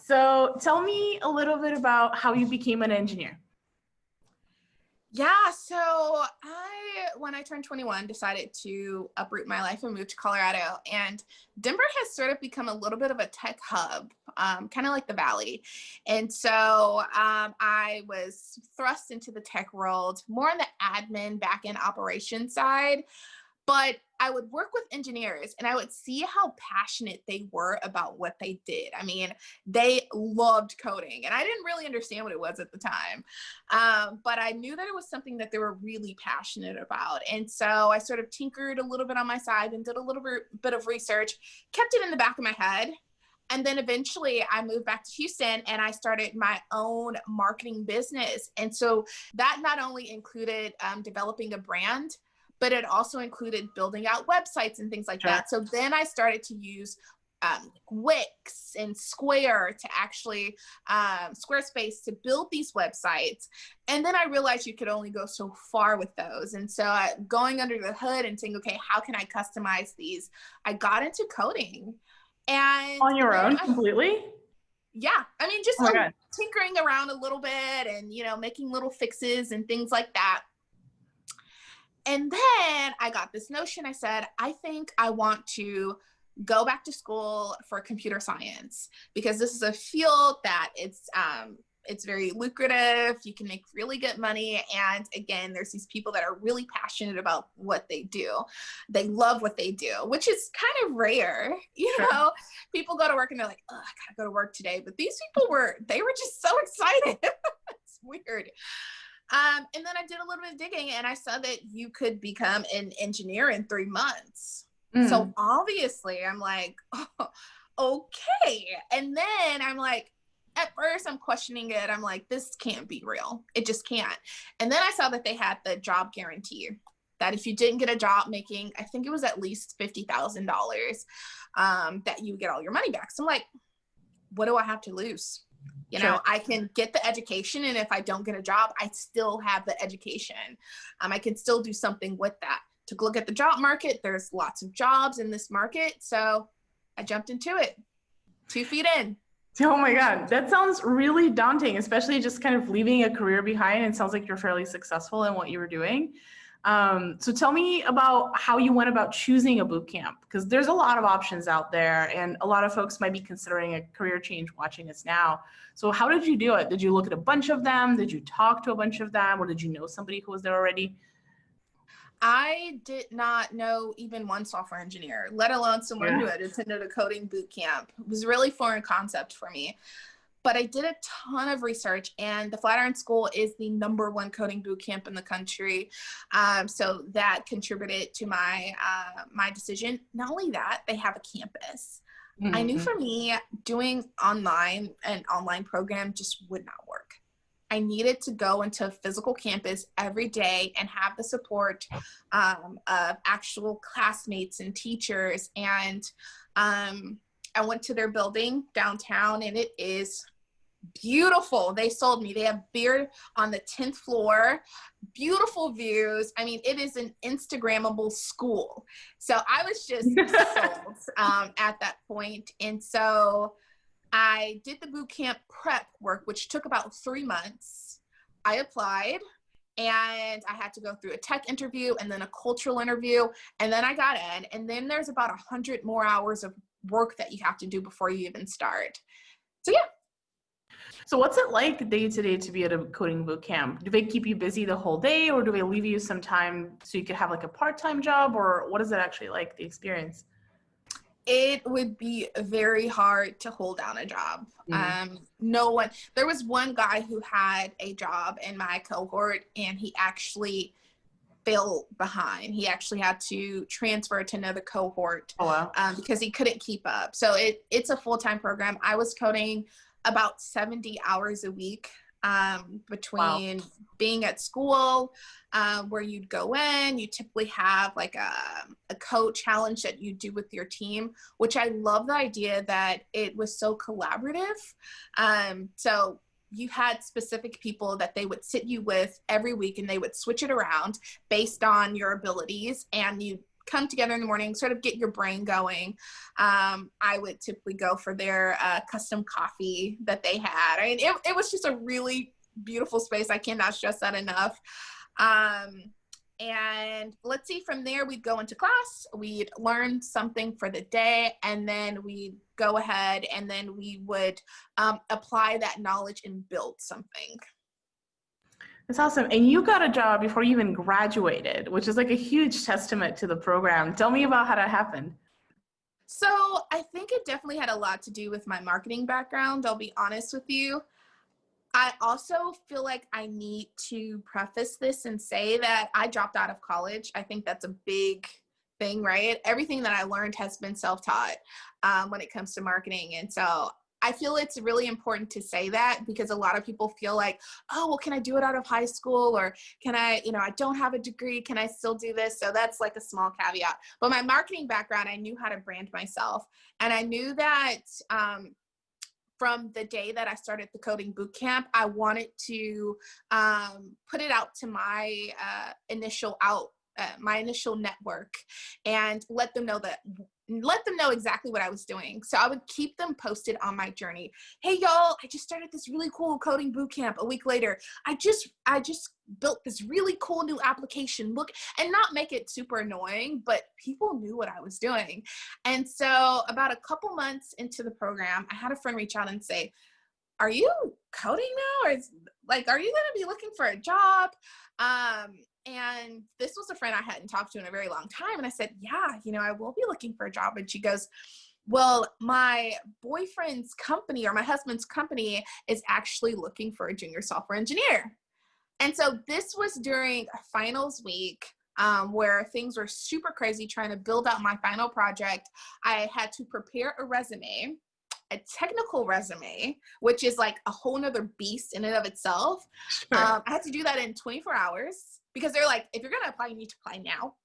So tell me a little bit about how you became an engineer. Yeah, so when I turned 21, decided to uproot my life and move to Colorado. And Denver has sort of become a little bit of a tech hub, kind of like the Valley. And so I was thrust into the tech world, more on the admin, back-end operations side. But I would work with engineers and I would see how passionate they were about what they did. I mean, they loved coding and I didn't really understand what it was at the time. But I knew that it was something that they were really passionate about. And so I sort of tinkered a little bit on my side and did a little bit of research, kept it in the back of my head. And then eventually I moved back to Houston and I started my own marketing business. And so that not only included developing a brand, but it also included building out websites and things like that. So then I started to use Wix and Square to actually, Squarespace to build these websites. And then I realized you could only go so far with those. And so going under the hood and saying, okay, how can I customize these? I got into coding. And On your own, completely? Yeah. I mean, just tinkering around a little bit and, making little fixes and things like that. And then I got this notion. I said, I think I want to go back to school for computer science because this is a field that it's very lucrative. You can make really good money. And again, there's these people that are really passionate about what they do. They love what they do, which is kind of rare. People go to work and they're like, oh, I gotta go to work today. But these people they were just so excited. It's weird. And then I did a little bit of digging and I saw that you could become an engineer in 3 months. So obviously I'm like, oh, okay. And then I'm like, at first I'm questioning it. I'm like, this can't be real. It just can't. And then I saw that they had the job guarantee that if you didn't get a job making, I think it was at least $50,000, that you would get all your money back. So I'm like, what do I have to lose? I can get the education. And if I don't get a job, I still have the education. I can still do something with that. Took a look at the job market. There's lots of jobs in this market. So I jumped into it 2 feet in. Oh my God, that sounds really daunting, especially just kind of leaving a career behind. It sounds like you're fairly successful in what you were doing. So tell me about how you went about choosing a boot camp, because there's a lot of options out there and a lot of folks might be considering a career change watching us now. So how did you do it? Did you look at a bunch of them? Did you talk to a bunch of them? Or did you know somebody who was there already? I did not know even one software engineer, let alone someone who had attended a coding boot camp. It was really foreign concept for me. But I did a ton of research, and the Flatiron School is the #1 coding boot camp in the country. So that contributed to my my decision. Not only that, they have a campus. I knew for me, doing an online program just would not work. I needed to go into a physical campus every day and have the support of actual classmates and teachers. And I went to their building downtown, and it is beautiful. They sold me. They have beer on the 10th floor, beautiful views. I mean, it is an Instagrammable school. So I was just sold at that point. And so I did the boot camp prep work, which took about 3 months. I applied and I had to go through a tech interview and then a cultural interview. And then I got in. And then there's about 100 more hours of work that you have to do before you even start. So yeah. So what's it like day to day to be at a coding boot camp? Do they keep you busy the whole day, or do they leave you some time so you could have like a part-time job, or what is it actually like, the experience? It would be very hard to hold down a job. There was one guy who had a job in my cohort and he actually fell behind. He actually had to transfer to another cohort because he couldn't keep up. So it's a full-time program. I was coding about 70 hours a week between being at school where you'd go in, you typically have like a code challenge that you do with your team, which I love the idea that it was so collaborative. So you had specific people that they would sit you with every week and they would switch it around based on your abilities, and you come together in the morning, sort of get your brain going. I would typically go for their custom coffee that they had. I mean, it was just a really beautiful space. I cannot stress that enough. And let's see, from there, we'd go into class, we'd learn something for the day, and then we'd go ahead and then we would apply that knowledge and build something. That's awesome. And you got a job before you even graduated, which is like a huge testament to the program. Tell me about how that happened. So I think it definitely had a lot to do with my marketing background. I'll be honest with you. I also feel like I need to preface this and say that I dropped out of college. I think that's a big thing, right? Everything that I learned has been self-taught when it comes to marketing. And so I feel it's really important to say that, because a lot of people feel like, oh, well, can I do it out of high school? Or can I, I don't have a degree. Can I still do this? So that's like a small caveat. But my marketing background, I knew how to brand myself. And I knew that from the day that I started the coding bootcamp, I wanted to put it out to my initial network and let them know exactly what I was doing. So I would keep them posted on my journey. Hey y'all, I just started this really cool coding bootcamp. A week later, I just built this really cool new application. Look, and not make it super annoying, but people knew what I was doing. And so about a couple months into the program, I had a friend reach out and say, are you coding now? Or are you going to be looking for a job? And this was a friend I hadn't talked to in a very long time. And I said, yeah, I will be looking for a job. And she goes, well, my boyfriend's company or my husband's company is actually looking for a junior software engineer. And so this was during a finals week where things were super crazy trying to build out my final project. I had to prepare a resume, a technical resume, which is like a whole nother beast in and of itself. Sure. I had to do that in 24 hours because they're like, if you're going to apply, you need to apply now.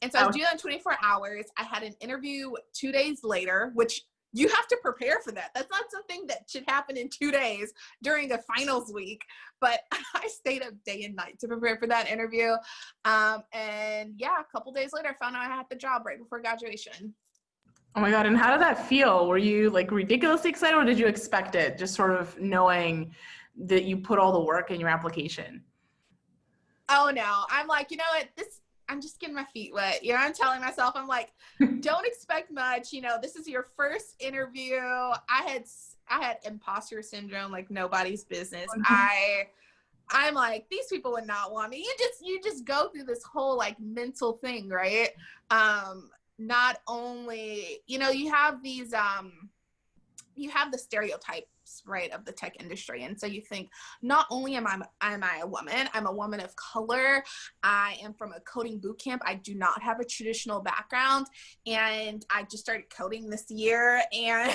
And so I was doing that in 24 hours. I had an interview 2 days later, which you have to prepare for that. That's not something that should happen in 2 days during a finals week. But I stayed up day and night to prepare for that interview. And yeah, a couple days later, I found out I had the job right before graduation. Oh my God. And how did that feel? Were you like ridiculously excited, or did you expect it, just sort of knowing that you put all the work in your application? Oh no, I'm like, you know what, I'm just getting my feet wet. I'm telling myself, I'm like, don't expect much. This is your first interview. I had imposter syndrome like nobody's business. I'm like, these people would not want me. You just go through this whole like mental thing, right? Not only, you have these, you have the stereotypes, right, of the tech industry. And so you think, not only am I a woman, I'm a woman of color. I am from a coding bootcamp. I do not have a traditional background. And I just started coding this year. And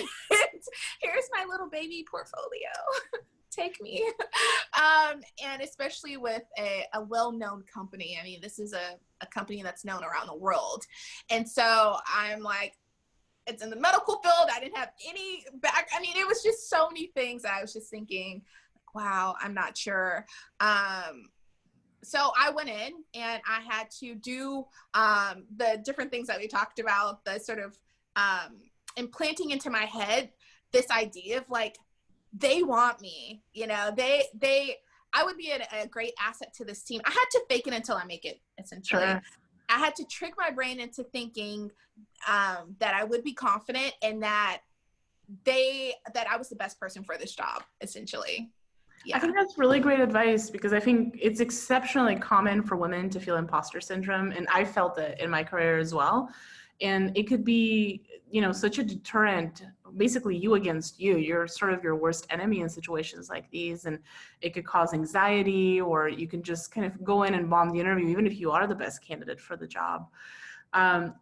here's my little baby portfolio. Take me. And especially with a well-known company. I mean, this is a company that's known around the world. And so I'm like, it's in the medical field. I didn't have any it was just so many things that I was just thinking, wow, I'm not sure. So I went in and I had to do the different things that we talked about, the sort of implanting into my head this idea of like, they want me, I would be a great asset to this team. I had to fake it until I make it, essentially. Sure. I had to trick my brain into thinking that I would be confident and that I was the best person for this job, essentially. Yeah. I think that's really great advice, because I think it's exceptionally common for women to feel imposter syndrome. And I felt it in my career as well. And it could be, such a deterrent, basically you against you. You're sort of your worst enemy in situations like these. And it could cause anxiety, or you can just kind of go in and bomb the interview, even if you are the best candidate for the job.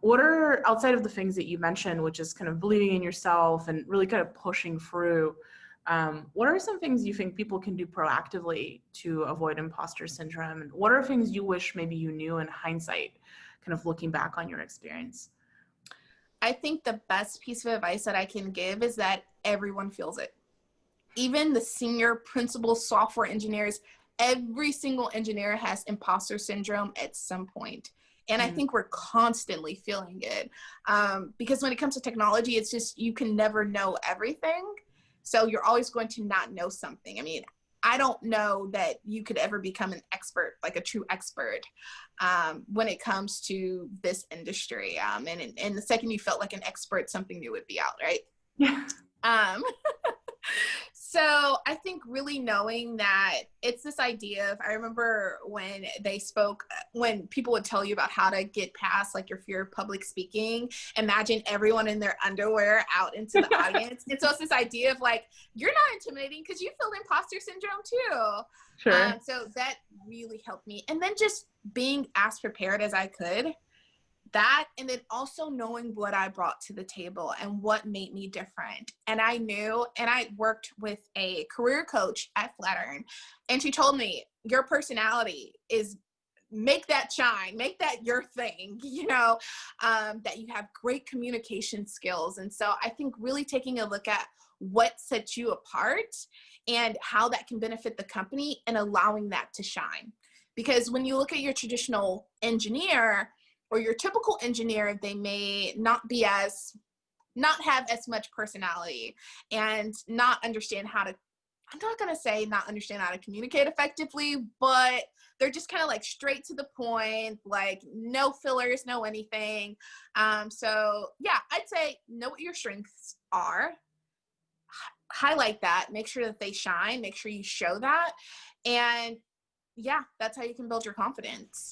What are, outside of the things that you mentioned, which is kind of believing in yourself and really kind of pushing through, what are some things you think people can do proactively to avoid imposter syndrome? And what are things you wish maybe you knew in hindsight, kind of looking back on your experience? I think the best piece of advice that I can give is that everyone feels it. Even the senior principal software engineers, every single engineer has imposter syndrome at some point. And I think we're constantly feeling it. Because when it comes to technology, it's just, you can never know everything. So you're always going to not know something. I mean, I don't know that you could ever become an expert, like a true expert, when it comes to this industry. And the second you felt like an expert, something new would be out, right? Yeah. So I think really knowing that it's this idea of, I remember when they spoke, when people would tell you about how to get past like your fear of public speaking, imagine everyone in their underwear out into the audience. And so it's this idea of like, you're not intimidating because you feel imposter syndrome too. Sure. So that really helped me. And then just being as prepared as I could. That, and then also knowing what I brought to the table and what made me different. And I knew, and I worked with a career coach at Flatiron, and she told me, your personality is, make that shine, make that your thing, you know, that you have great communication skills. And so I think really taking a look at what sets you apart and how that can benefit the company and allowing that to shine. Because when you look at your traditional engineer, or your typical engineer, they may not have as much personality and not understand how to, I'm not going to say not understand how to communicate effectively, but they're just kind of like straight to the point, like no fillers, no anything. So yeah, I'd say know what your strengths are, highlight that, make sure that they shine, make sure you show that. And yeah, that's how you can build your confidence.